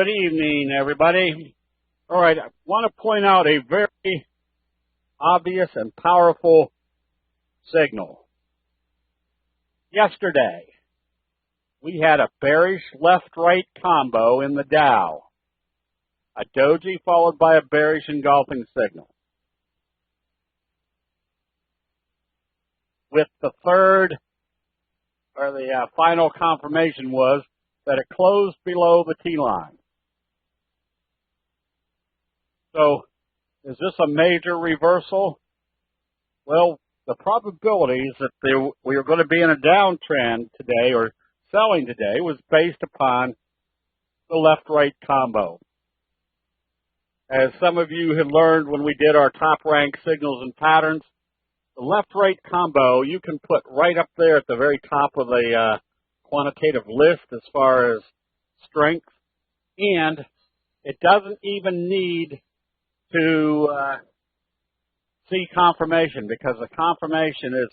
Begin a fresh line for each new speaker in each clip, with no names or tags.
Good evening, everybody. All right, I want to point out a very obvious and powerful signal. Yesterday, we had a bearish left-right combo in the Dow, a doji followed by a bearish engulfing signal. With the third, or the final confirmation was that it closed below the T-line. So, is this a major reversal? Well, the probabilities that we are going to be in a downtrend today or selling today was based upon the left-right combo. As some of you had learned when we did our top-ranked signals and patterns, the left-right combo you can put right up there at the very top of the quantitative list as far as strength, and it doesn't even need to see confirmation because the confirmation is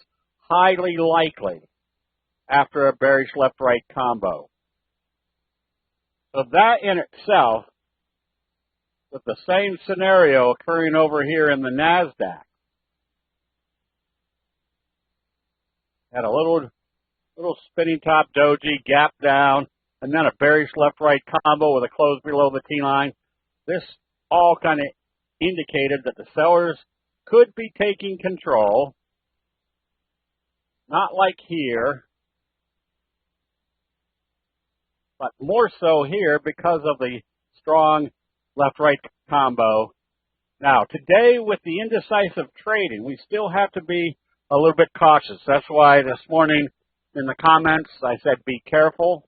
highly likely after a bearish left-right combo. So that in itself, with the same scenario occurring over here in the NASDAQ, had a little spinning top doji, gap down, and then a bearish left-right combo with a close below the T-line. This all kind of indicated that the sellers could be taking control, not like here, but more so here because of the strong left-right combo. Now, today with the indecisive trading, we still have to be a little bit cautious. That's why this morning in the comments I said be careful,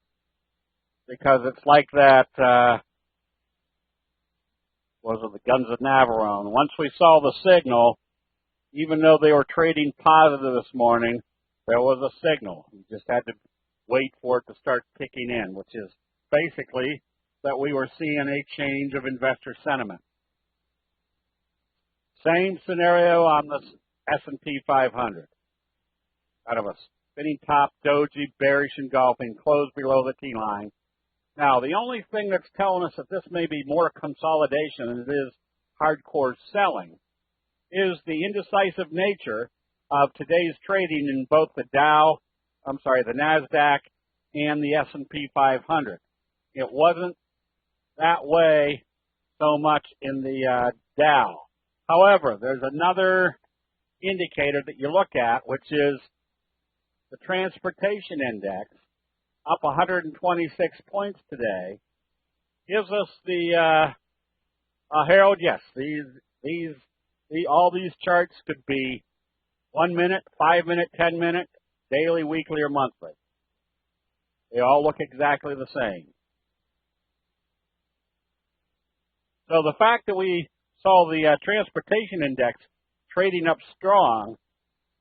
because it's like that, was it the Guns of Navarone? Once we saw the signal, even though they were trading positive this morning, there was a signal. You just had to wait for it to start kicking in, which is basically that we were seeing a change of investor sentiment. Same scenario on the S&P 500. Out of a spinning top doji, bearish engulfing, close below the T-line. Now, the only thing that's telling us that this may be more consolidation than it is hardcore selling is the indecisive nature of today's trading in both the the NASDAQ and the S&P 500. It wasn't that way so much in the Dow. However, there's another indicator that you look at, which is the transportation index, up 126 points today, gives us the Harold. Yes, all these charts could be 1 minute, 5 minute, 10 minute, daily, weekly, or monthly. They all look exactly the same. So the fact that we saw the transportation index trading up strong,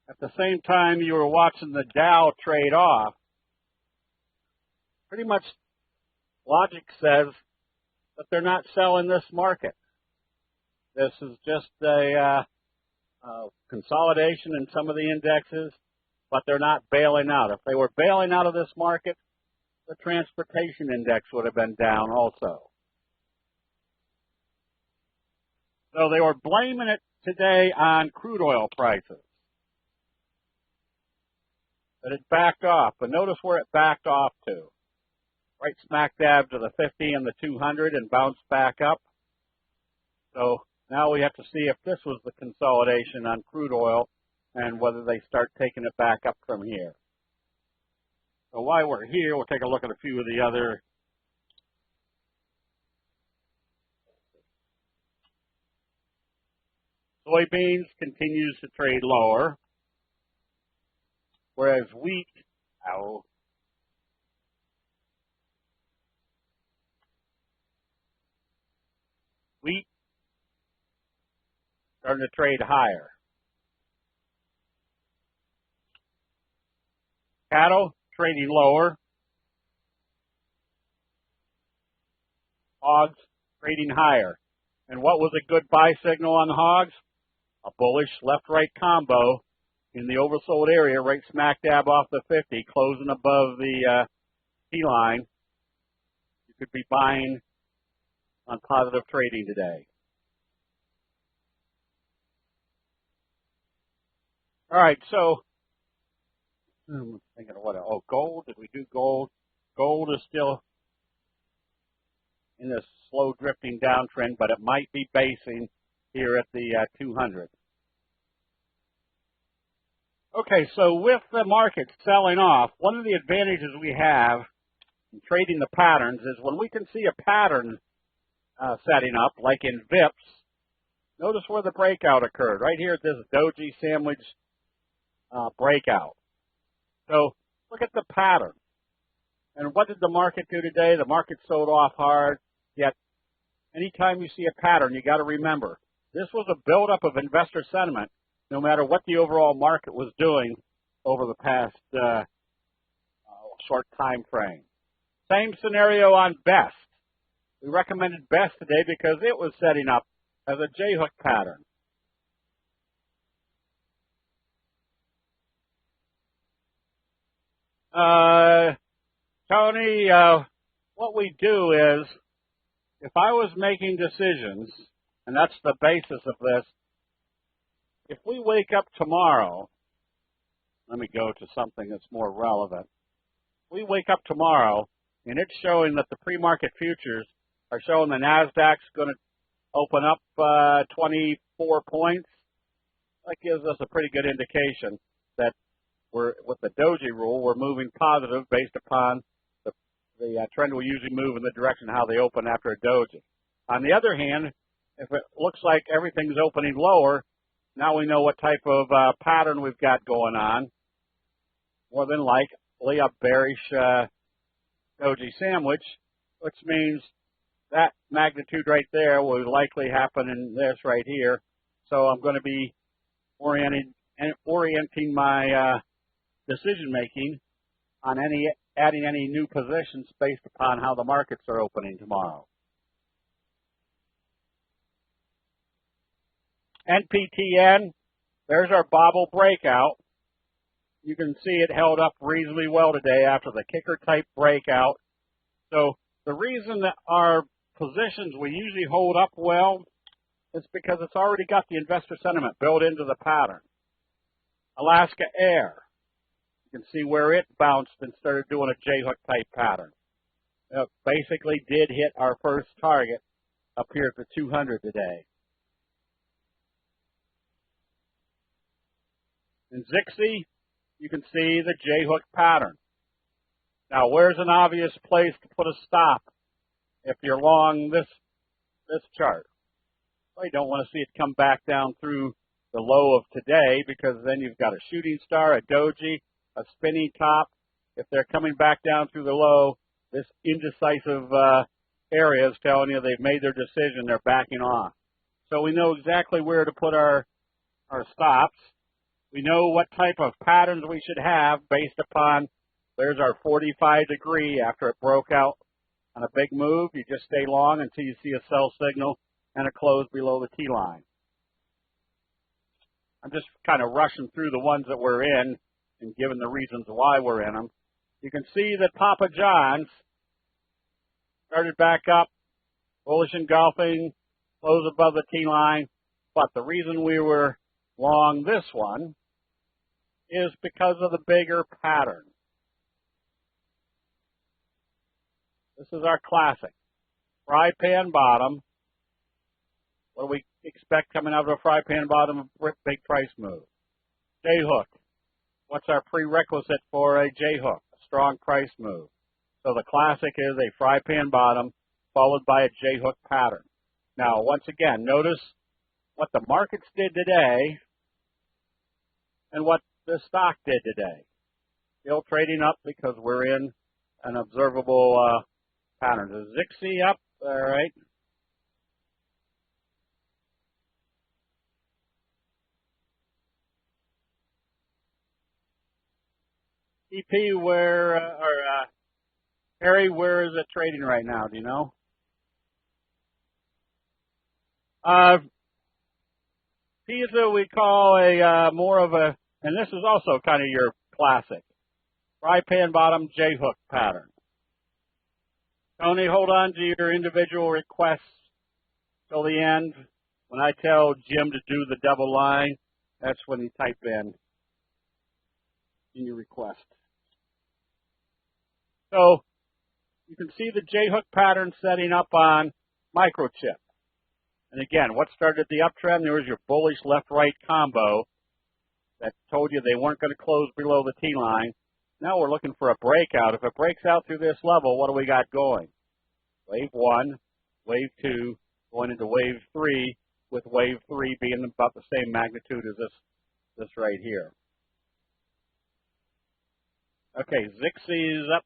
at the same time you were watching the Dow trade off, pretty much logic says that they're not selling this market. This is just a consolidation in some of the indexes, but they're not bailing out. If they were bailing out of this market, the transportation index would have been down also. So they were blaming it today on crude oil prices. But it backed off. But notice where it backed off to. Right smack dab to the 50 and the 200 and bounced back up. So now we have to see if this was the consolidation on crude oil and whether they start taking it back up from here. So while we're here, we'll take a look at a few of the other soybeans continues to trade lower, whereas wheat, starting to trade higher. Cattle trading lower. Hogs trading higher. And what was a good buy signal on the hogs? A bullish left-right combo in the oversold area, right smack dab off the 50, closing above the T-line. You could be buying on positive trading today. All right, so I'm thinking of what? Oh, gold. Did we do gold? Gold is still in this slow drifting downtrend, but it might be basing here at the 200. Okay, so with the market selling off, one of the advantages we have in trading the patterns is when we can see a pattern setting up, like in VIPs, notice where the breakout occurred, right here at this doji sandwich breakout. So look at the pattern. And what did the market do today? The market sold off hard, yet anytime you see a pattern, you got to remember, this was a buildup of investor sentiment, no matter what the overall market was doing over the past short time frame. Same scenario on BEST. We recommended BEST today because it was setting up as a J-hook pattern. Tony, what we do is, if I was making decisions, and that's the basis of this, if we wake up tomorrow, let me go to something that's more relevant. We wake up tomorrow, and it's showing that the pre-market futures are showing the NASDAQ's going to open up 24 points. That gives us a pretty good indication that with the doji rule, we're moving positive based upon the trend we usually move in the direction of how they open after a doji. On the other hand, if it looks like everything's opening lower, now we know what type of pattern we've got going on. More than likely a bearish doji sandwich, which means that magnitude right there will likely happen in this right here. So I'm going to be orienting my decision making on adding any new positions based upon how the markets are opening tomorrow. NPTN, there's our bobble breakout. You can see it held up reasonably well today after the kicker type breakout. So the reason that our positions we usually hold up well is because it's already got the investor sentiment built into the pattern. Alaska Air, you can see where it bounced and started doing a J-hook type pattern. It basically did hit our first target up here at the 200 today. In Zixi, you can see the J-hook pattern. Now, where's an obvious place to put a stop if you're long this chart? Well, you don't want to see it come back down through the low of today, because then you've got a shooting star, a doji, a spinning top. If they're coming back down through the low, this indecisive area is telling you they've made their decision, they're backing off. So we know exactly where to put our stops. We know what type of patterns we should have based upon, there's our 45 degree after it broke out on a big move. You just stay long until you see a sell signal and a close below the T line. I'm just kind of rushing through the ones that we're in and giving the reasons why we're in them. You can see that Papa John's started back up, bullish engulfing, close above the T line. But the reason we were long this one is because of the bigger pattern. This is our classic fry pan bottom. What do we expect coming out of a fry pan bottom? Big price move. J-hook. What's our prerequisite for a J-hook? A strong price move. So the classic is a fry pan bottom followed by a J-hook pattern. Now, once again, notice what the markets did today and what the stock did today. Still trading up because we're in an observable pattern. The Zixi up, all right. EP, Harry, where is it trading right now? Do you know? Pizza we call a more of a, and this is also kind of your classic fry pan bottom J-hook pattern. Tony, hold on to your individual requests till the end. When I tell Jim to do the double line, that's when you type in your request. So you can see the J-hook pattern setting up on microchip. And again, what started the uptrend? There was your bullish left-right combo that told you they weren't going to close below the T-line. Now we're looking for a breakout. If it breaks out through this level, what do we got going? Wave 1, wave 2, going into wave 3, with wave 3 being about the same magnitude as this right here. Okay, Zixie's up.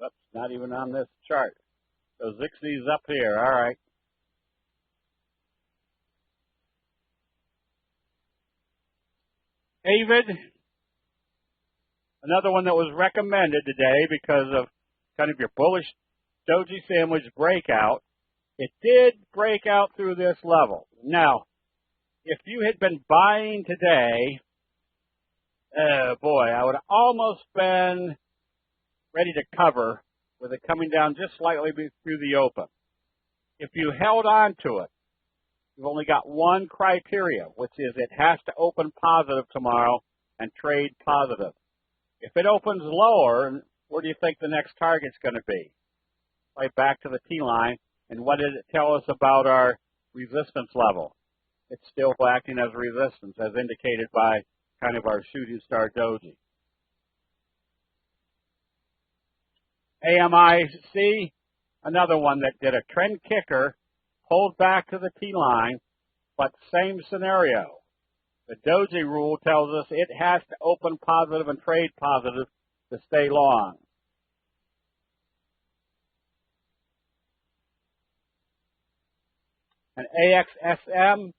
Oops, not even on this chart. So Zixie's up here. All right. Avid, another one that was recommended today because of kind of your bullish doji sandwich breakout. It did break out through this level. Now, if you had been buying today, oh boy, I would have almost been ready to cover with it coming down just slightly through the open. If you held on to it, you've only got one criteria, which is it has to open positive tomorrow and trade positive. If it opens lower, where do you think the next target's going to be? Right back to the T-line. And what did it tell us about our resistance level? It's still acting as resistance, as indicated by kind of our shooting star doji. AMIC, another one that did a trend kicker, pulled back to the T-line, but same scenario. The doji rule tells us it has to open positive and trade positive to stay long. And AXSM,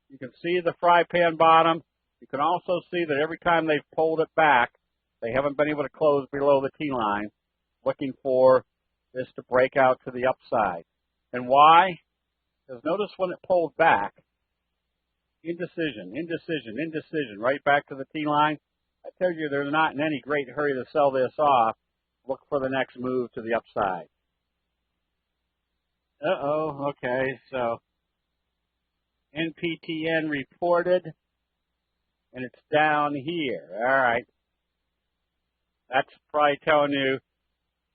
you can see the fry pan bottom. You can also see that every time they've pulled it back, they haven't been able to close below the T-line, looking for this to break out to the upside. And why? Because notice when it pulled back, indecision, right back to the T-line. I tell you, they're not in any great hurry to sell this off. Look for the next move to the upside. Okay, so NPTN reported, and it's down here. All right. That's probably telling you,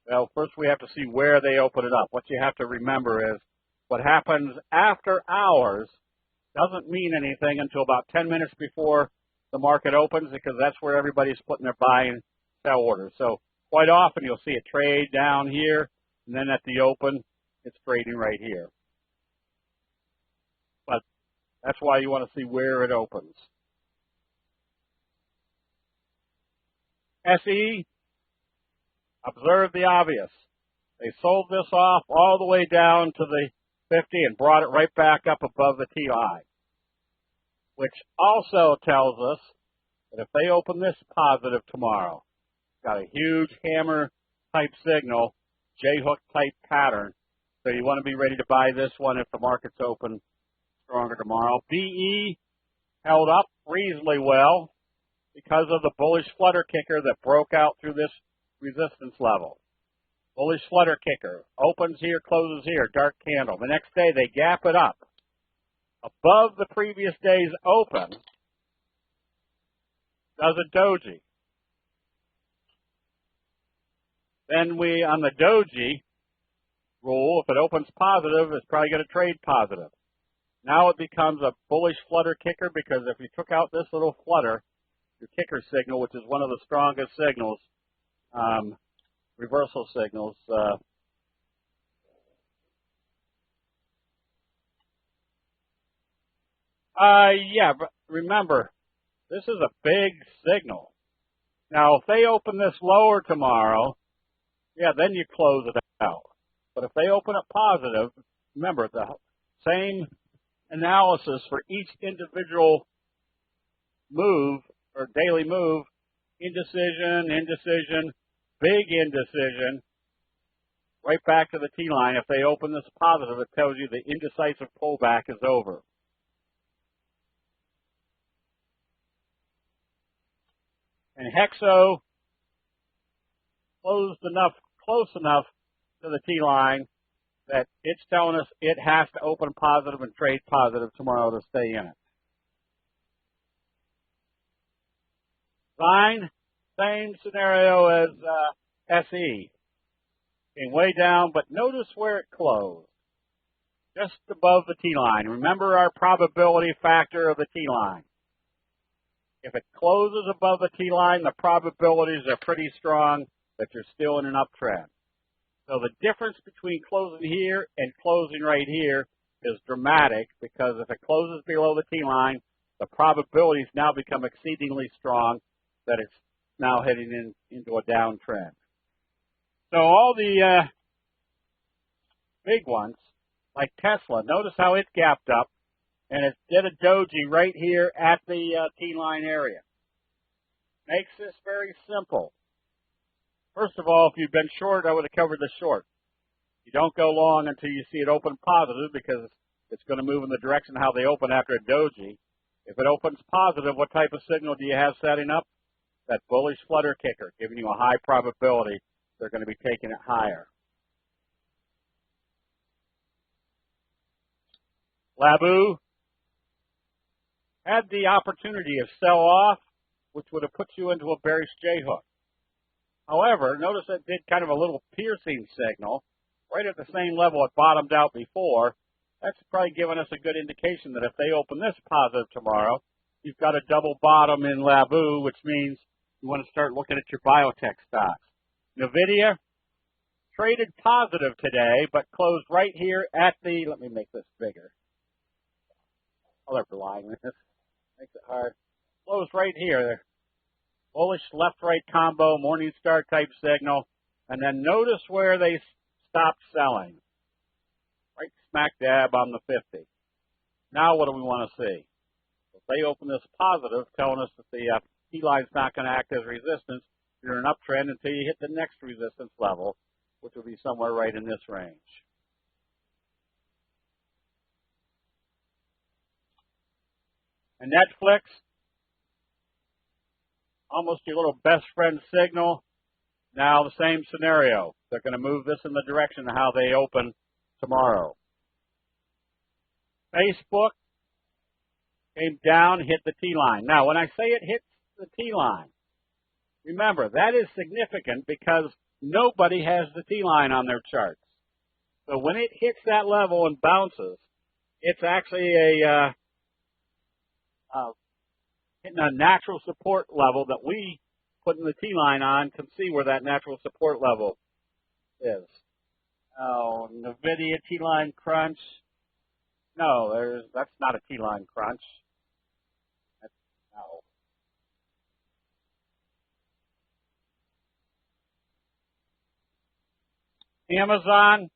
well, first we have to see where they open it up. What you have to remember is what happens after hours doesn't mean anything until about 10 minutes before the market opens, because that's where everybody's putting their buy and sell orders. So quite often you'll see a trade down here, and then at the open, it's trading right here. But that's why you want to see where it opens. SE, observe the obvious. They sold this off all the way down to the 50 and brought it right back up above the TI, which also tells us that if they open this positive tomorrow, got a huge hammer type signal, J-hook type pattern. So you want to be ready to buy this one if the market's open stronger tomorrow. BE held up reasonably well because of the bullish flutter kicker that broke out through this resistance level. Bullish flutter kicker opens here, closes here, dark candle. The next day they gap it up above the previous day's open. Does a doji. Then on the doji rule, if it opens positive, it's probably going to trade positive. Now it becomes a bullish flutter kicker, because if you took out this little flutter, your kicker signal, which is one of the strongest signals, reversal signals, yeah, but remember, this is a big signal. Now, if they open this lower tomorrow, yeah, then you close it out. But if they open it positive, remember, the same analysis for each individual move or daily move, indecision, big indecision, right back to the T-line. If they open this positive, it tells you the indecisive pullback is over. And Hexo, close enough to the T line that it's telling us it has to open positive and trade positive tomorrow to stay in it. Fine, same scenario as SE. Came way down, but notice where it closed. Just above the T line. Remember our probability factor of the T line. If it closes above the T line, the probabilities are pretty strong that you're still in an uptrend. So the difference between closing here and closing right here is dramatic, because if it closes below the T line, the probabilities now become exceedingly strong that it's now heading into a downtrend. So all the big ones, like Tesla, notice how it gapped up, and it did a doji right here at the T-line area. Makes this very simple. First of all, if you've been short, I would have covered the short. You don't go long until you see it open positive, because it's going to move in the direction how they open after a doji. If it opens positive, what type of signal do you have setting up? That bullish flutter kicker, giving you a high probability they're going to be taking it higher. Labu had the opportunity to sell off, which would have put you into a bearish J-hook. However, notice it did kind of a little piercing signal right at the same level it bottomed out before. That's probably given us a good indication that if they open this positive tomorrow, you've got a double bottom in Labu, which means you want to start looking at your biotech stocks. NVIDIA traded positive today, but closed right here at the, let me make this bigger. Color blindness makes it hard. Closed right here. Bullish left-right combo, Morningstar type signal. And then notice where they stopped selling. Right smack dab on the 50. Now what do we want to see? If they open this positive, telling us that the T-line's not going to act as resistance, you're in an uptrend until you hit the next resistance level, which will be somewhere right in this range. And Netflix, almost your little best friend signal. Now the same scenario. They're going to move this in the direction of how they open tomorrow. Facebook came down, hit the T-line. Now, when I say it hits the T-line, remember, that is significant because nobody has the T-line on their charts. So when it hits that level and bounces, it's actually hitting a natural support level that we putting the T-line on can see where that natural support level is. Oh, NVIDIA T-line crunch. No, that's not a T-line crunch. No. Amazon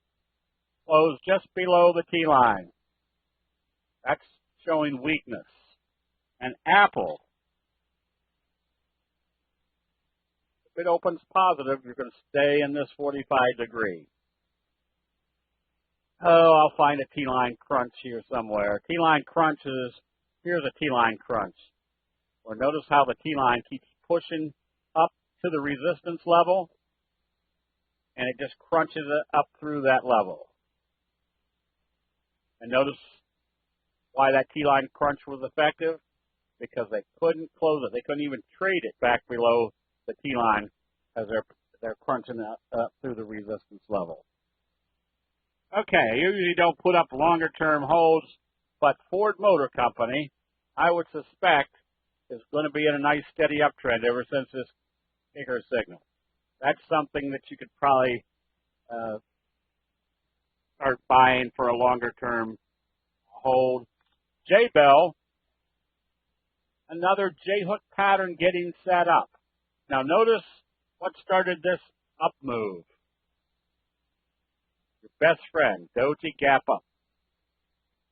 closed just below the T-line. That's showing weakness. And Apple, if it opens positive, you're going to stay in this 45 degree. Oh, I'll find a T-line crunch here somewhere. T-line crunch is, here's a T-line crunch. Or notice how the T-line keeps pushing up to the resistance level, and it just crunches it up through that level. And notice why that T-line crunch was effective? Because they couldn't close it. They couldn't even trade it back below the T-line as they're crunching up through the resistance level. Okay, I usually don't put up longer-term holds, but Ford Motor Company, I would suspect, is going to be in a nice steady uptrend ever since this kicker signal. That's something that you could probably start buying for a longer-term hold. J-Bell, another J-hook pattern getting set up. Now notice what started this up move. Your best friend, Doji gap up.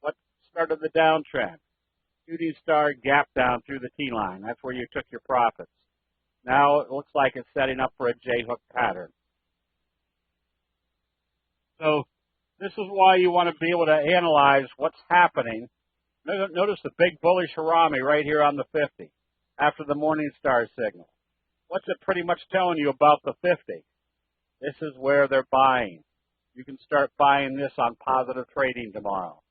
What started the downtrend? Shooting star gap down through the T-line. That's where you took your profits. Now it looks like it's setting up for a J-hook pattern. So this is why you want to be able to analyze what's happening. Notice the big bullish harami right here on the 50 after the Morningstar signal. What's it pretty much telling you about the 50? This is where they're buying. You can start buying this on positive trading tomorrow.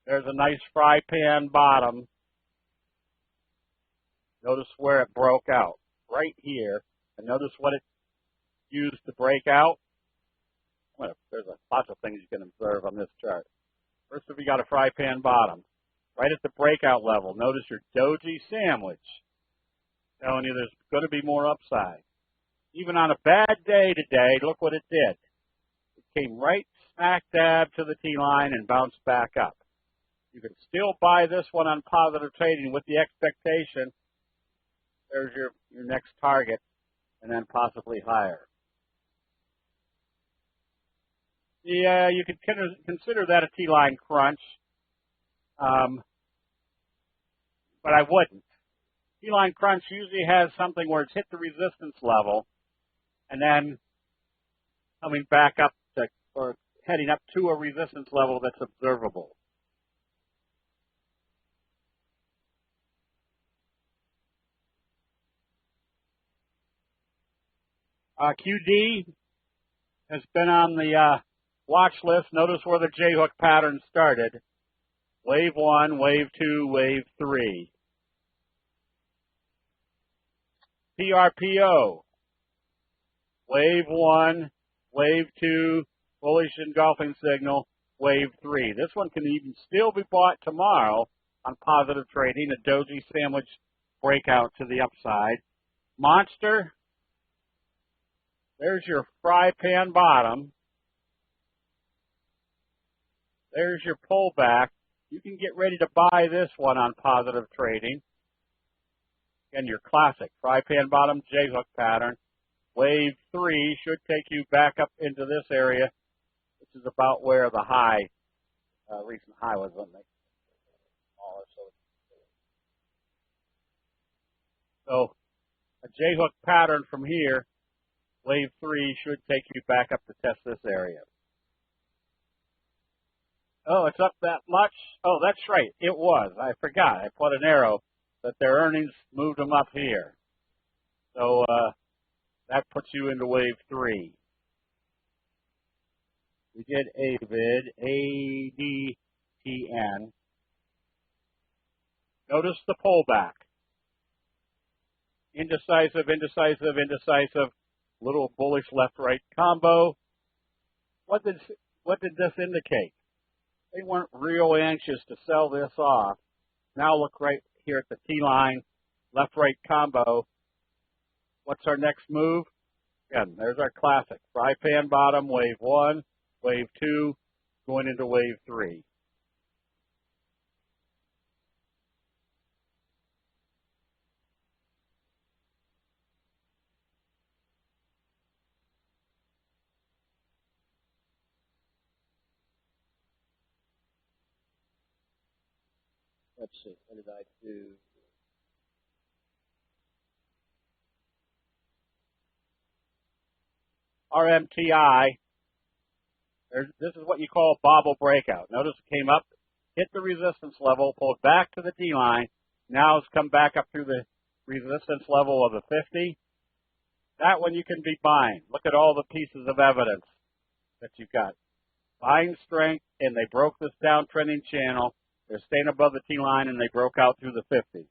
There's a nice fry pan bottom. Notice where it broke out, right here. And notice what it used to break out. Well, there's a lots of things you can observe on this chart. First, if you got a fry pan bottom, right at the breakout level, notice your doji sandwich. Telling you there's going to be more upside. Even on a bad day today, look what it did. It came right smack dab to the T-line and bounced back up. You can still buy this one on positive trading with the expectation there's your next target and then possibly higher. Yeah, you could consider that a T-line crunch, but I wouldn't. T-line crunch usually has something where it's hit the resistance level and then coming back up to, or heading up to a resistance level that's observable. QD has been on the watch list. Notice where the J-hook pattern started. Wave 1, wave 2, wave 3. PRPO. Wave 1, wave 2, bullish engulfing signal, wave 3. This one can even still be bought tomorrow on positive trading, a doji sandwich breakout to the upside. Monster. There's your fry pan bottom. There's your pullback. You can get ready to buy this one on positive trading. Again, your classic fry pan bottom J-hook pattern. Wave 3 should take you back up into this area, which is about where the high, recent high was. So a J-hook pattern from here. Wave 3 should take you back up to test this area. Oh, it's up that much? Oh, that's right. It was. I forgot. I put an arrow that their earnings moved them up here. So that puts you into wave 3. We did AVID, ADTN. Notice the pullback. Indecisive, indecisive, indecisive. Little bullish left-right combo. What did this indicate? They weren't real anxious to sell this off. Now look right here at the T-line, left-right combo. What's our next move? Again, there's our classic. Fry pan bottom, wave 1, wave 2, going into wave 3. Let's see, what did I do? RMTI. This is what you call a bobble breakout. Notice it came up, hit the resistance level, pulled back to the D-line. Now it's come back up through the resistance level of the 50. That one you can be buying. Look at all the pieces of evidence that you've got. Buying strength, and they broke this downtrending channel. They're staying above the T-line, and they broke out through the 50.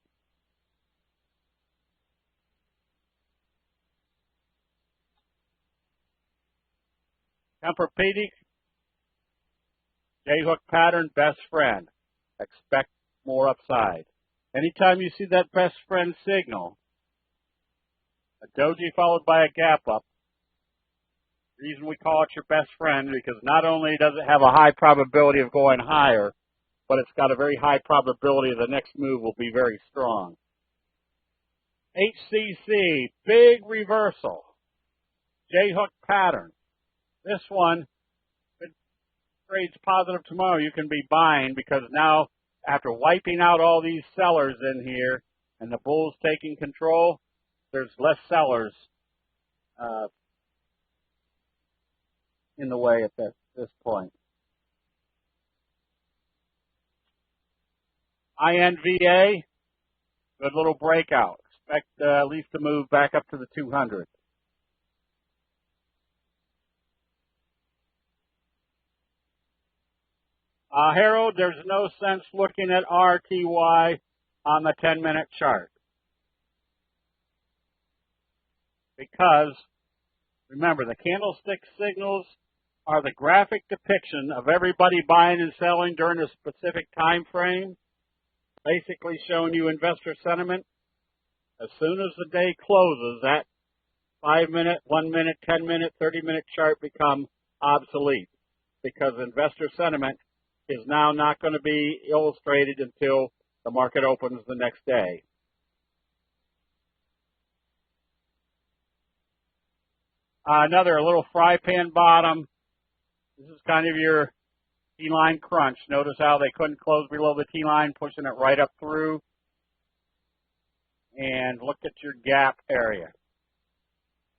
Tempur-Pedic, J-hook pattern, best friend. Expect more upside. Anytime you see that best friend signal, a doji followed by a gap up, the reason we call it your best friend because not only does it have a high probability of going higher, but it's got a very high probability the next move will be very strong. HCC, big reversal. J-hook pattern. This one, if it trades positive tomorrow, you can be buying because now, after wiping out all these sellers in here and the bulls taking control, there's less sellers in the way at this point. INVA, good little breakout. Expect at least to move back up to the 200. Harold, there's no sense looking at RTY on the 10-minute chart. Because, remember, the candlestick signals are the graphic depiction of everybody buying and selling during a specific time frame, basically showing you investor sentiment. As soon as the day closes, that 5-minute, 1-minute, 10-minute, 30-minute chart become obsolete because investor sentiment is now not going to be illustrated until the market opens the next day. Another little fry pan bottom. This is kind of your T-line crunch. Notice how they couldn't close below the T-line, pushing it right up through. And look at your gap area.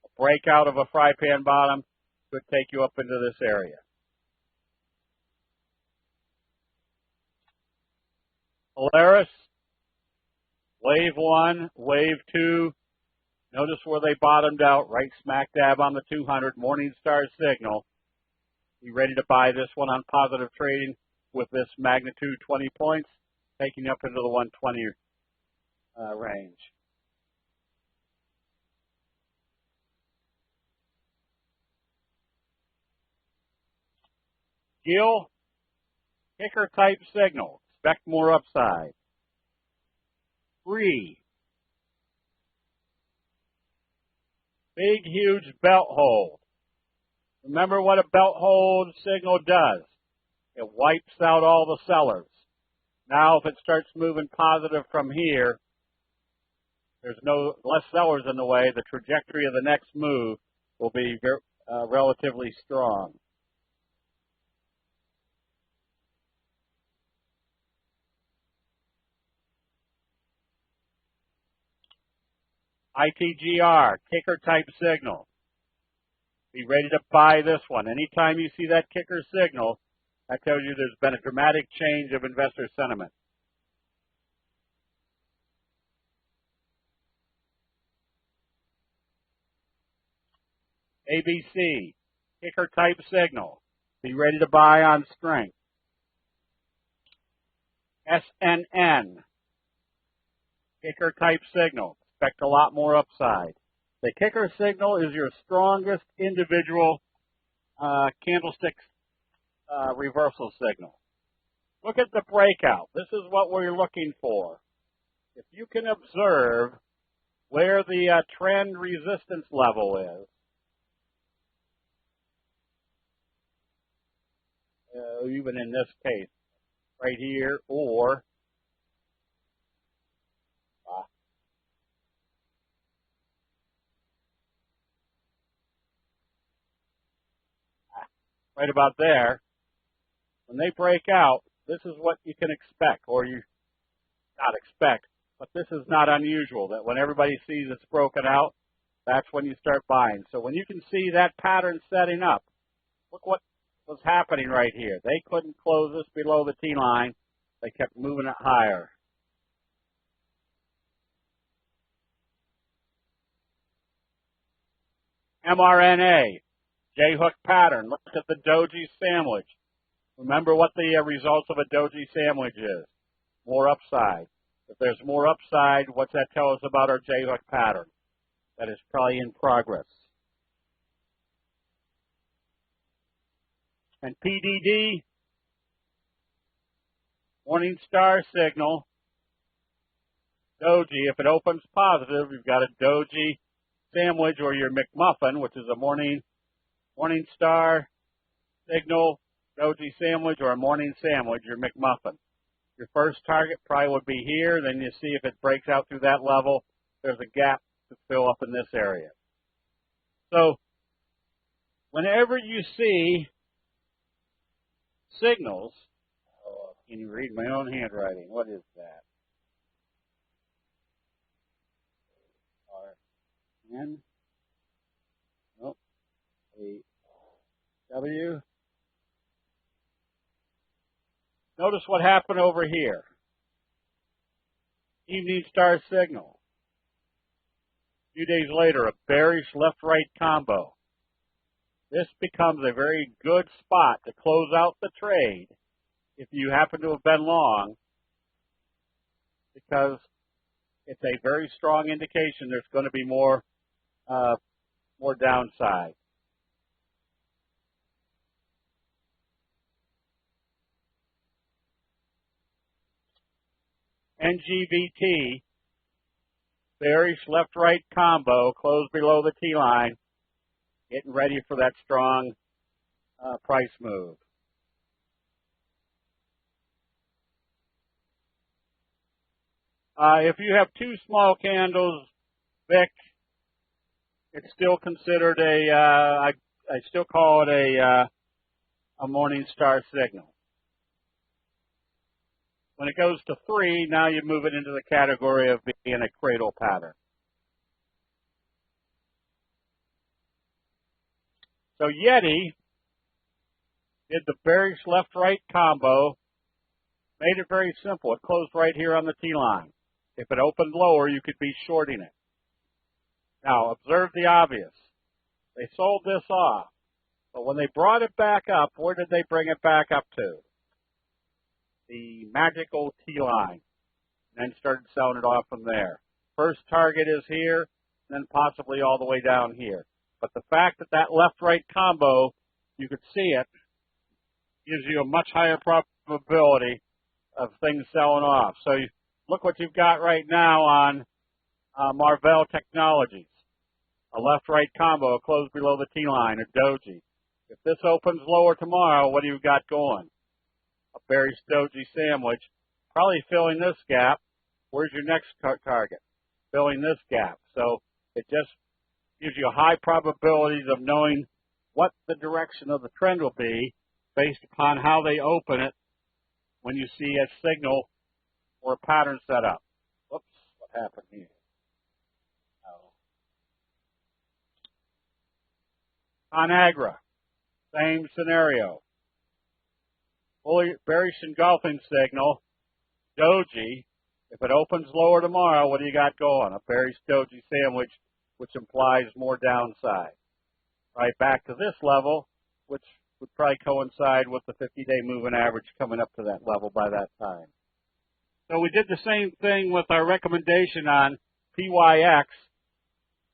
A breakout of a fry pan bottom could take you up into this area. Polaris, wave 1, wave 2. Notice where they bottomed out, right smack dab on the 200. Morningstar signal. Be ready to buy this one on positive trading with this magnitude 20 points, taking up into the 120 range. Gill, kicker type signal. Expect more upside. 3. Big, huge belt hold. Remember what a belt hold signal does. It wipes out all the sellers. Now, if it starts moving positive from here, there's less sellers in the way. The trajectory of the next move will be relatively strong. ITGR, kicker type signal. Be ready to buy this one. Anytime you see that kicker signal, that tells you there's been a dramatic change of investor sentiment. ABC, kicker type signal. Be ready to buy on strength. SNN, kicker type signal. Expect a lot more upside. The kicker signal is your strongest individual candlestick reversal signal. Look at the breakout. This is what we're looking for. If you can observe where the trend resistance level is, even in this case, right here, or right about there, when they break out, this is what you can expect, or you not expect, but this is not unusual, that when everybody sees it's broken out, that's when you start buying. So when you can see that pattern setting up, look what was happening right here. They couldn't close this below the T-line. They kept moving it higher. mRNA, J-hook pattern. Look at the doji sandwich. Remember what the results of a doji sandwich is. More upside. If there's more upside, what's that tell us about our J-hook pattern? That is probably in progress. And PDD, Morningstar signal. Doji, if it opens positive, you've got a doji sandwich or your McMuffin, which is a Morningstar signal, doji sandwich, or a morning sandwich, your McMuffin. Your first target probably would be here. Then you see if it breaks out through that level, there's a gap to fill up in this area. So whenever you see signals, can you read my own handwriting? What is that? R-N, nope, A-W, Notice what happened over here. Evening star signal. A few days later, a bearish left-right combo. This becomes a very good spot to close out the trade if you happen to have been long, because it's a very strong indication there's going to be more downside. NGVT, bearish left-right combo, closed below the T-line, getting ready for that strong price move. If you have two small candles, VIX, it's still considered I still call it a morning star signal. When it goes to 3, now you move it into the category of being a cradle pattern. So Yeti did the bearish left-right combo, made it very simple. It closed right here on the T-line. If it opened lower, you could be shorting it. Now, observe the obvious. They sold this off, but when they brought it back up, where did they bring it back up to? The magical T-line, and then started selling it off from there. First target is here, then possibly all the way down here. But the fact that that left-right combo, you could see it, gives you a much higher probability of things selling off. So look what you've got right now on Marvell Technologies. A left-right combo closed below the T-line, a doji. If this opens lower tomorrow, what do you got going? A bearish doji sandwich, probably filling this gap. Where's your next target? Filling this gap. So it just gives you high probabilities of knowing what the direction of the trend will be based upon how they open it when you see a signal or a pattern set up. Whoops, what happened here? ConAgra, same scenario. Fully bearish engulfing signal, doji. If it opens lower tomorrow, what do you got going? A bearish doji sandwich, which implies more downside. Right back to this level, which would probably coincide with the 50-day moving average coming up to that level by that time. So we did the same thing with our recommendation on PYX.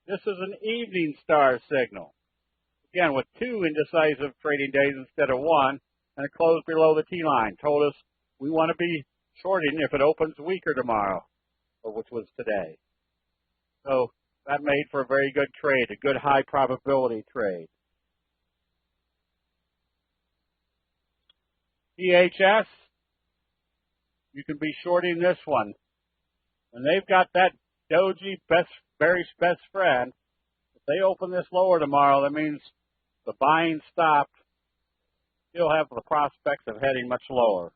This is an evening star signal. Again, with 2 indecisive trading days instead of 1, and it closed below the T-line. Told us we want to be shorting if it opens weaker tomorrow, or which was today. So that made for a very good trade, a good high probability trade. DHS, you can be shorting this one. When they've got that doji bearish best friend, if they open this lower tomorrow, that means the buying stopped. Still have the prospects of heading much lower.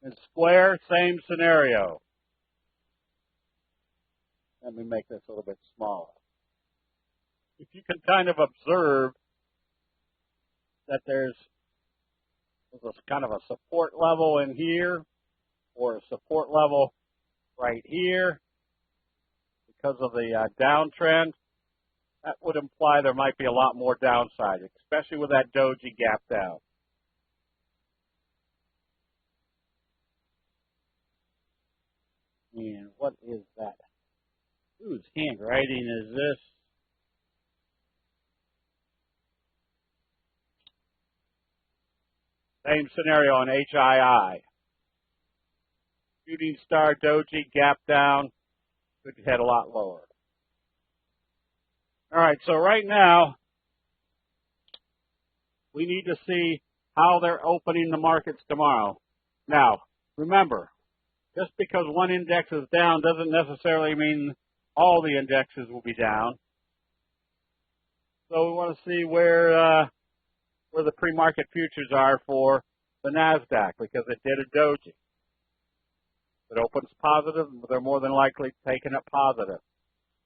In Square, same scenario. Let me make this a little bit smaller. If you can kind of observe that there's a kind of a support level in here, or a support level right here, because of the downtrend, that would imply there might be a lot more downside, especially with that doji gap down. And what is that? Whose handwriting is this? Same scenario on HII. Shooting star doji gap down, could head a lot lower. All right, so right now, we need to see how they're opening the markets tomorrow. Now, remember, just because one index is down doesn't necessarily mean all the indexes will be down. So we want to see where the pre-market futures are for the NASDAQ, because it did a doji. If it opens positive, they're more than likely taking it positive.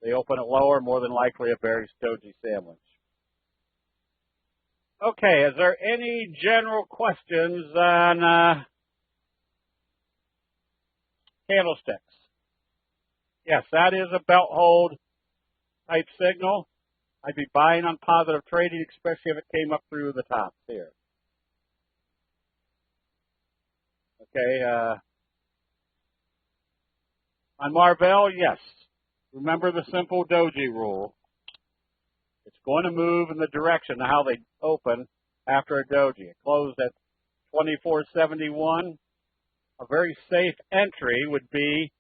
They open it lower, more than likely a bearish doji sandwich. Okay, is there any general questions on candlesticks? Yes, that is a belt hold type signal. I'd be buying on positive trading, especially if it came up through the tops here. Okay, on Marvell, yes. Remember the simple doji rule. It's going to move in the direction of how they open after a doji. It closed at 24.71. A very safe entry would be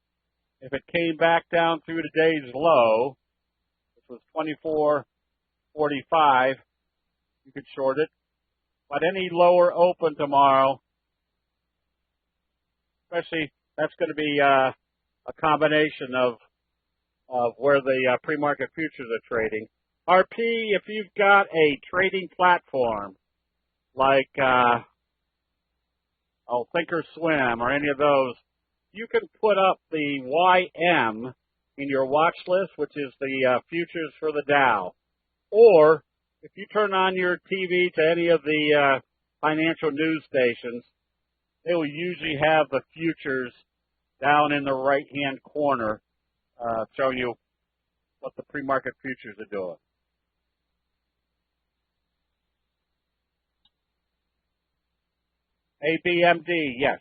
if it came back down through today's low, which was 24.45, you could short it. But any lower open tomorrow, especially, that's going to be a combination of where the pre-market futures are trading. RP, if you've got a trading platform like Thinkorswim or any of those, you can put up the YM in your watch list, which is the futures for the Dow. Or if you turn on your TV to any of the financial news stations, they will usually have the futures down in the right-hand corner showing you what the pre-market futures are doing. ABMD, yes.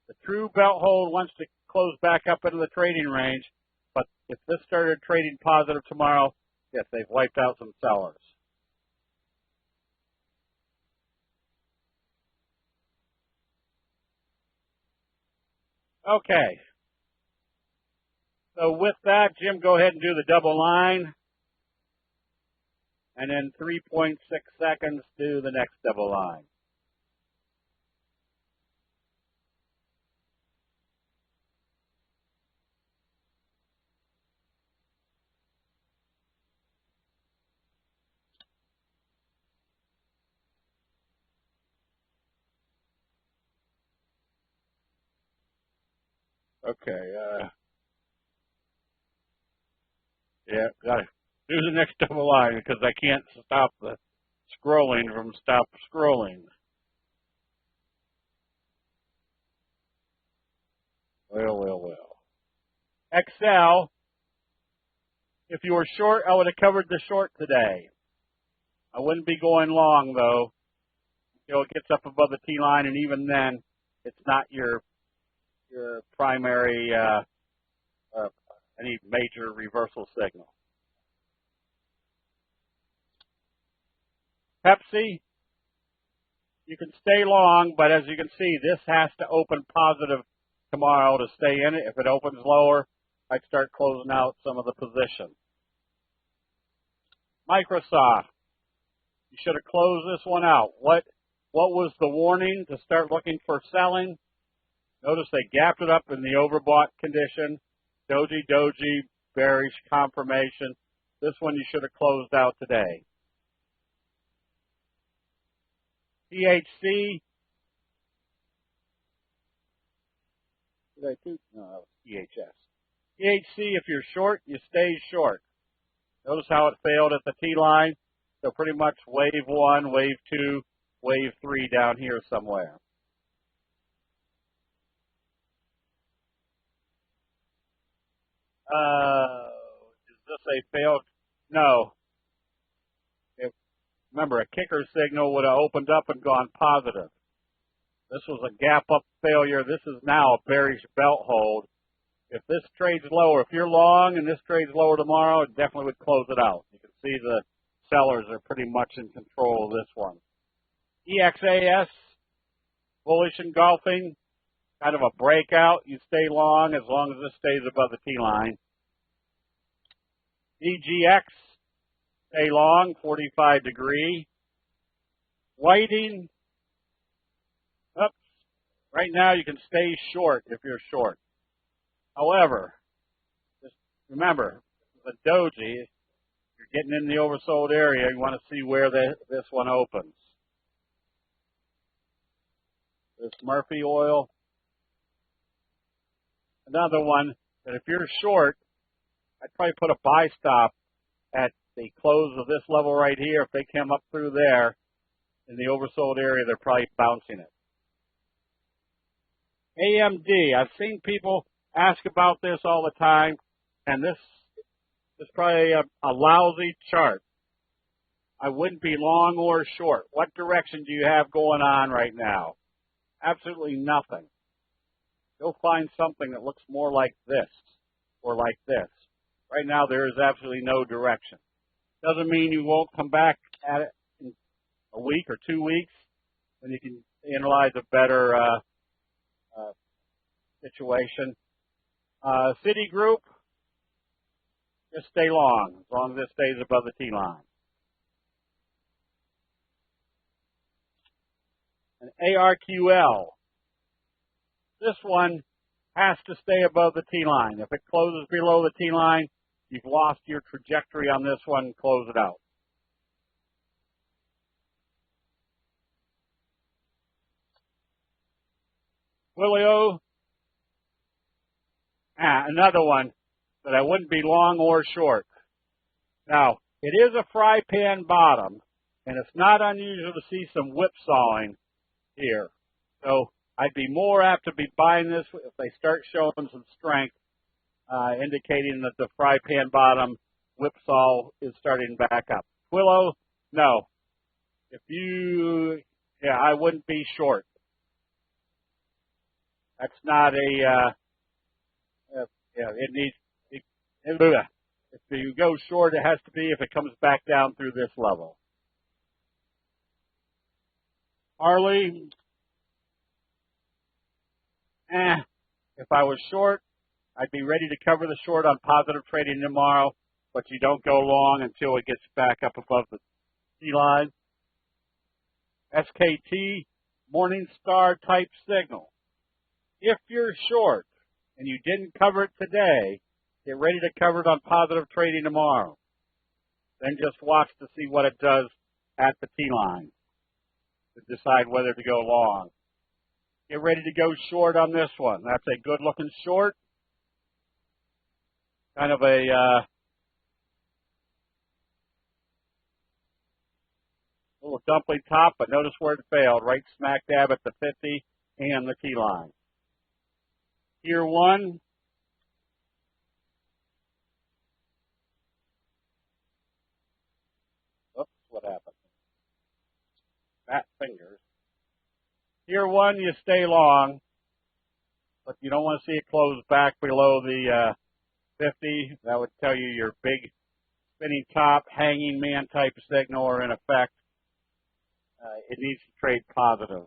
The true belt hold wants to close back up into the trading range, but if this started trading positive tomorrow, yes, they've wiped out some sellers. Okay. So with that, Jim, go ahead and do the double line. And then 3.6 seconds, do the next double line. Okay, yeah, gotta do the next double line because I can't stop the scrolling from stop scrolling. Well. XL, if you were short, I would have covered the short today. I wouldn't be going long though. You know, it gets up above the T line, and even then, it's not your primary any major reversal signal. Pepsi, you can stay long, but as you can see, this has to open positive tomorrow to stay in it. If it opens lower, I'd start closing out some of the position. Microsoft, you should have closed this one out. What was the warning to start looking for selling? Notice they gapped it up in the overbought condition. Doji, bearish confirmation. This one you should have closed out today. THC. Did I do? No, that was THS. THC, if you're short, you stay short. Notice how it failed at the T line. So pretty much wave 1, wave 2, wave 3 down here somewhere. Is this a failed? No. Remember, a kicker signal would have opened up and gone positive. This was a gap up failure. This is now a bearish belt hold. If this trades lower, if you're long and this trades lower tomorrow, it definitely would close it out. You can see the sellers are pretty much in control of this one. EXAS, bullish engulfing, kind of a breakout. You stay long as this stays above the T line. DGX, stay long, 45 degree. Whiting, oops, right now you can stay short if you're short. However, just remember, the doji, you're getting in the oversold area, you want to see where this one opens. This Murphy oil. Another one that if you're short, I'd probably put a buy stop at the close of this level right here. If they came up through there, in the oversold area, they're probably bouncing it. AMD, I've seen people ask about this all the time, and this is probably a lousy chart. I wouldn't be long or short. What direction do you have going on right now? Absolutely nothing. You'll find something that looks more like this or like this. Right now, there is absolutely no direction. Doesn't mean you won't come back at it in a week or 2 weeks, and you can analyze a better situation. Citigroup, just stay long as long as it stays above the T line. And ARQL, this one has to stay above the T line. If it closes below the T line, you've lost your trajectory on this one. Close it out. Bigalow, another one that I wouldn't be long or short. Now, it is a fry pan bottom, and it's not unusual to see some whipsawing here. So I'd be more apt to be buying this if they start showing some strength, indicating that the fry pan bottom whipsaw is starting back up. Bigalow, no. I wouldn't be short. That's not if you go short, it has to be if it comes back down through this level. Harley, if I was short, I'd be ready to cover the short on positive trading tomorrow, but you don't go long until it gets back up above the T line. SKT, Morningstar type signal. If you're short and you didn't cover it today, get ready to cover it on positive trading tomorrow. Then just watch to see what it does at the T line to decide whether to go long. Get ready to go short on this one. That's a good looking short. Kind of a little dumpling top, but notice where it failed, right smack dab at the 50 and the T line. Tier 1. Oops, what happened? Fat fingers. Tier 1, you stay long, but you don't want to see it close back below the 50. That would tell you your big spinning top, hanging man type signal are in effect. It needs to trade positive.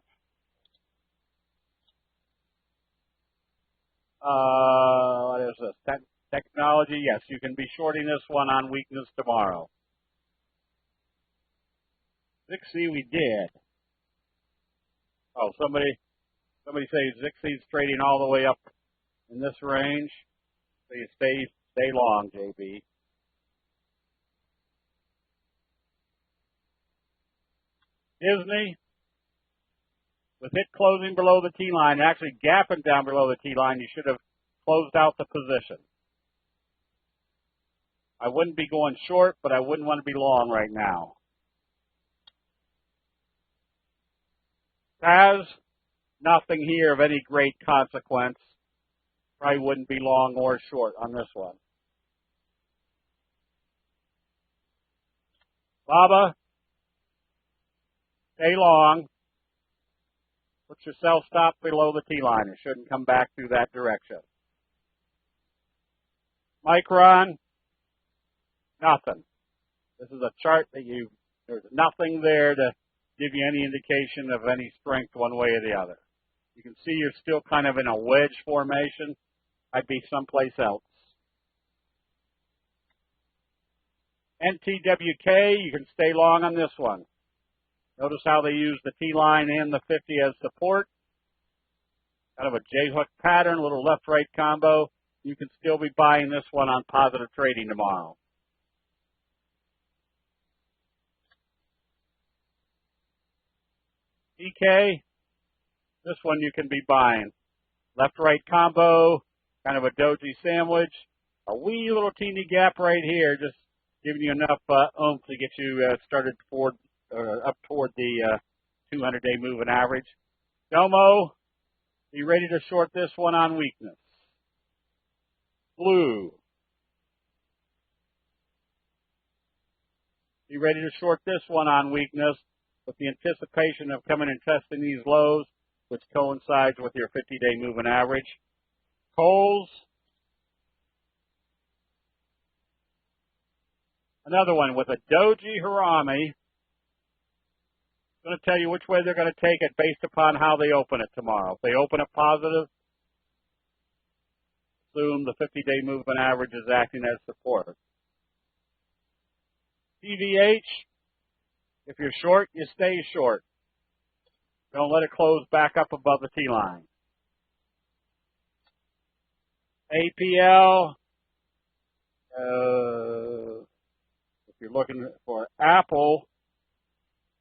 What is this? Technology, yes, you can be shorting this one on weakness tomorrow. Zixi, we did. Oh, somebody say Zixi's trading all the way up in this range. So you stay long, JB. Disney, with it closing below the T line, actually gapping down below the T line, you should have closed out the position. I wouldn't be going short, but I wouldn't want to be long right now. Taz, nothing here of any great consequence. Probably wouldn't be long or short on this one. Baba, stay long. Put your sell stop below the T line. It shouldn't come back through that direction. Micron, nothing. This is a chart that there's nothing there to give you any indication of any strength one way or the other. You can see you're still kind of in a wedge formation. I'd be someplace else. NTWK, you can stay long on this one. Notice how they use the T line and the 50 as support. Kind of a J-hook pattern, a little left-right combo. You can still be buying this one on positive trading tomorrow. EK, this one you can be buying. Left-right combo, kind of a doji sandwich. A wee little teeny gap right here, just giving you enough oomph to get you started up toward toward the 200-day moving average. Domo, be ready to short this one on weakness. Blue, be ready to short this one on weakness with the anticipation of coming and testing these lows, which coincides with your 50-day moving average. Coals, another one with a doji harami. I'm going to tell you which way they're going to take it based upon how they open it tomorrow. If they open it positive, assume the 50-day moving average is acting as support. PVH, if you're short, you stay short. Don't let it close back up above the T-line. APL, if you're looking for Apple,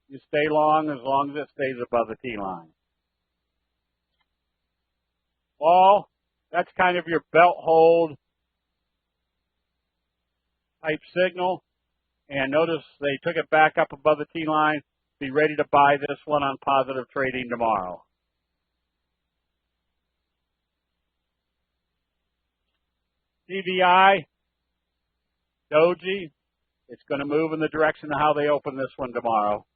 you stay long as it stays above the T-line. Ball, that's kind of your belt hold type signal. And notice they took it back up above the T-line. Be ready to buy this one on positive trading tomorrow. CVI, Doji, it's going to move in the direction of how they open this one tomorrow.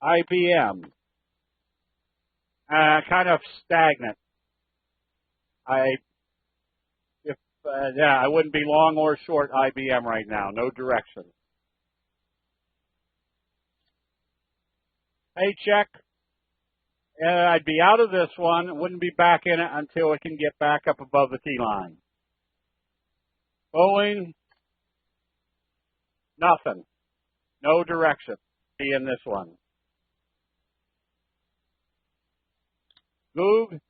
IBM, kind of stagnant. I wouldn't be long or short IBM right now. No direction. Paycheck, I'd be out of this one. Wouldn't be back in it until it can get back up above the T-line. Boeing, nothing. No direction. Be in this one. Goog,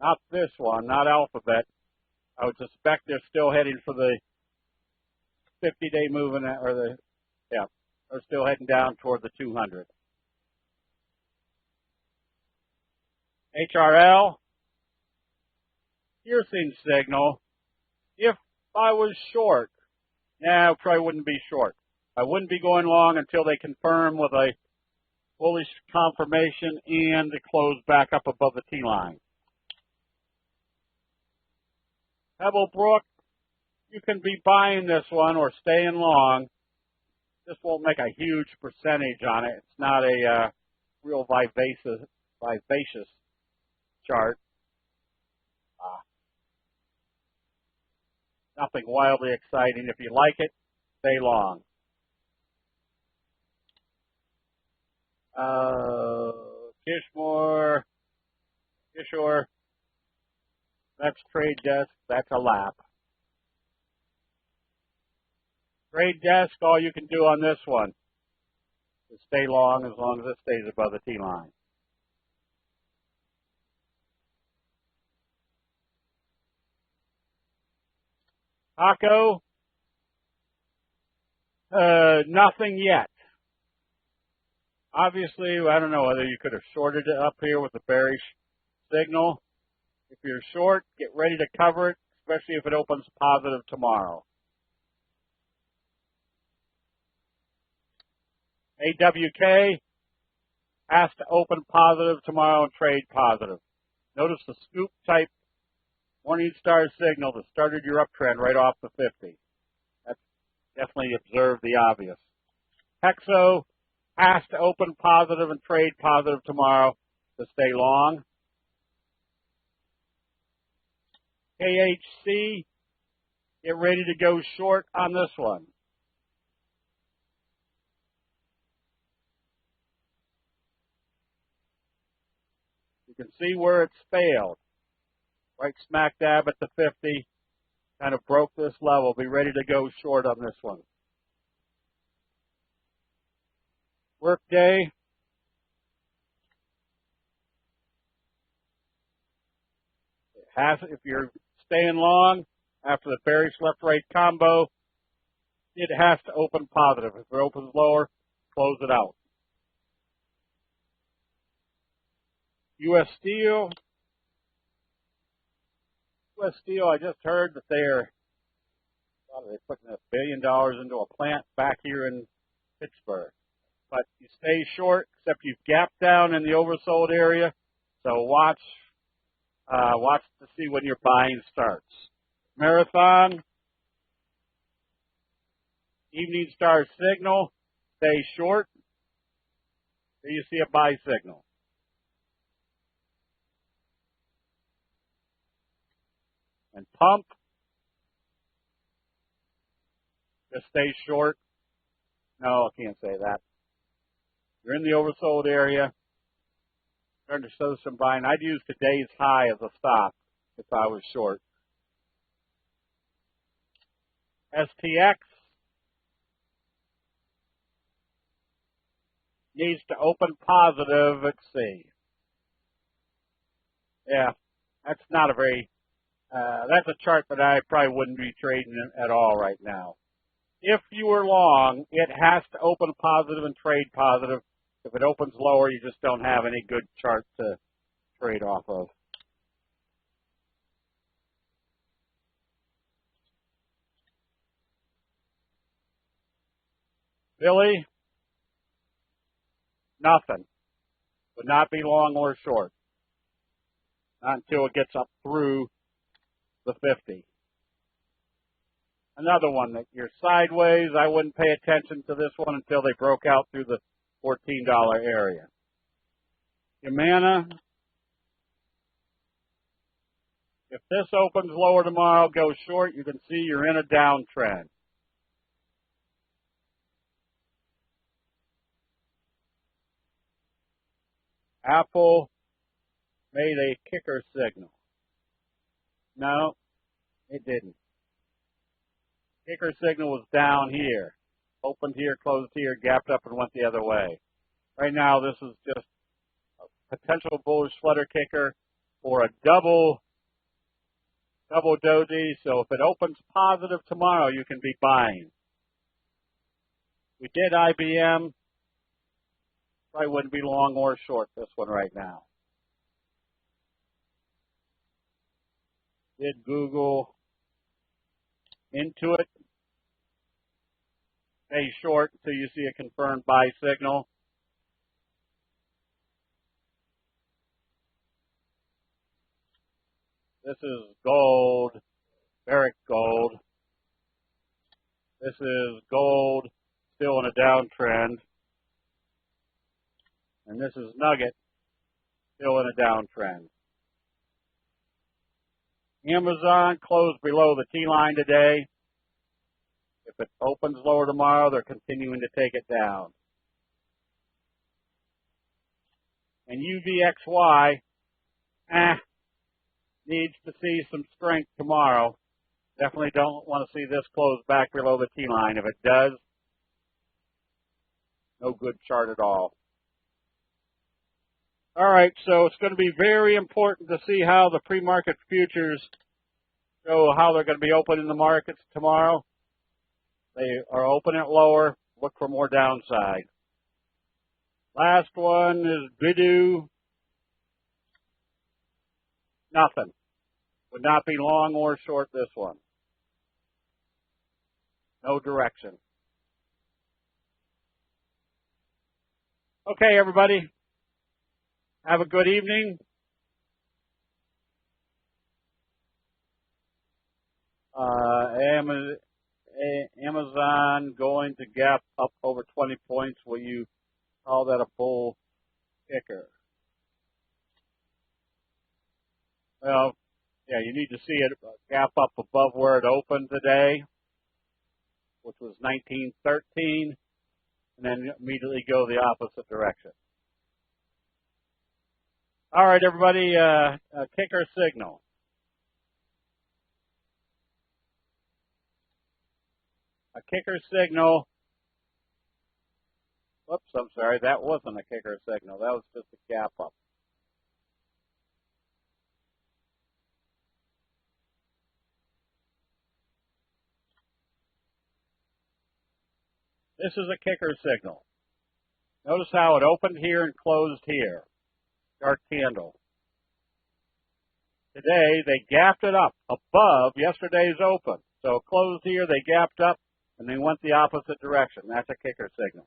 not this one, not Alphabet. I would suspect they're still heading for the 50-day moving, they're still heading down toward the 200. HRL, piercing signal. If I was short, I probably wouldn't be short. I wouldn't be going long until they confirm with a bullish confirmation and to close back up above the T-line. Pebblebrook, you can be buying this one or staying long. This won't make a huge percentage on it. It's not a real vivacious chart. Nothing wildly exciting. If you like it, stay long. Kishore, that's trade desk. That's a lap. Trade desk, all you can do on this one is stay long as it stays above the T-line. Taco, nothing yet. Obviously, I don't know whether you could have shorted it up here with the bearish signal. If you're short, get ready to cover it, especially if it opens positive tomorrow. AWK has to open positive tomorrow and trade positive. Notice the scoop type Morningstar signal that started your uptrend right off the 50. That's definitely observe the obvious. Hexo has to open positive and trade positive tomorrow to stay long. KHC, get ready to go short on this one. You can see where it's failed. Right smack dab at the 50. Kind of broke this level. Be ready to go short on this one. Workday. If you're staying long after the bearish left-right combo, it has to open positive. If it opens lower, close it out. U.S. Steel. U.S. Steel, I just heard that they're Thought they putting $1 billion into a plant back here in Pittsburgh. But you stay short, except you've gapped down in the oversold area. So watch to see when your buying starts. Marathon, Evening Star signal, stay short. There you see a buy signal. And pump, just stay short. No, I can't say that. You're in the oversold area. Starting to show some buying. I'd use today's high as a stop if I was short. STX needs to open positive at C. Yeah, that's not a very, that's a chart that I probably wouldn't be trading at all right now. If you were long, it has to open positive and trade positive. If it opens lower, you just don't have any good chart to trade off of. Billy, nothing. Would not be long or short. Not until it gets up through the 50. Another one that you're sideways. I wouldn't pay attention to this one until they broke out through the $14 area. Humana, if this opens lower tomorrow, go short. You can see you're in a downtrend. Apple made a kicker signal. No, it didn't. Kicker signal was down here. Opened here, closed here, gapped up and went the other way. Right now, this is just a potential bullish flutter kicker or a double doji. So if it opens positive tomorrow, you can be buying. We did IBM. Probably wouldn't be long or short this one right now. Did Google. Intuit. Stay short until you see a confirmed buy signal. This is gold, Barrick gold. This is gold, still in a downtrend. And this is Nugget, still in a downtrend. Amazon closed below the T-line today. If it opens lower tomorrow, they're continuing to take it down. And UVXY needs to see some strength tomorrow. Definitely don't want to see this close back below the T-line. If it does, no good chart at all. All right, so it's going to be very important to see how the pre-market futures show how they're going to be open in the markets tomorrow. They are open at lower. Look for more downside. Last one is Bigalow. Nothing. Would not be long or short this one. No direction. Okay, everybody. Have a good evening. Amazon going to gap up over 20 points. Will you call that a bull kicker? Well, yeah, you need to see it gap up above where it opened today, which was 1913, and then immediately go the opposite direction. All right, everybody, a kicker signal. A kicker signal. Whoops, I'm sorry, that wasn't a kicker signal. That was just a gap up. This is a kicker signal. Notice how it opened here and closed here. Dark candle. Today, they gapped it up above yesterday's open. So closed here, they gapped up, and they went the opposite direction. That's a kicker signal.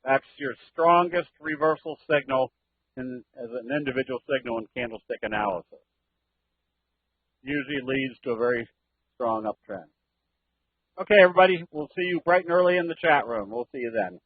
That's your strongest reversal signal as an individual signal in candlestick analysis. Usually leads to a very strong uptrend. Okay, everybody, we'll see you bright and early in the chat room. We'll see you then.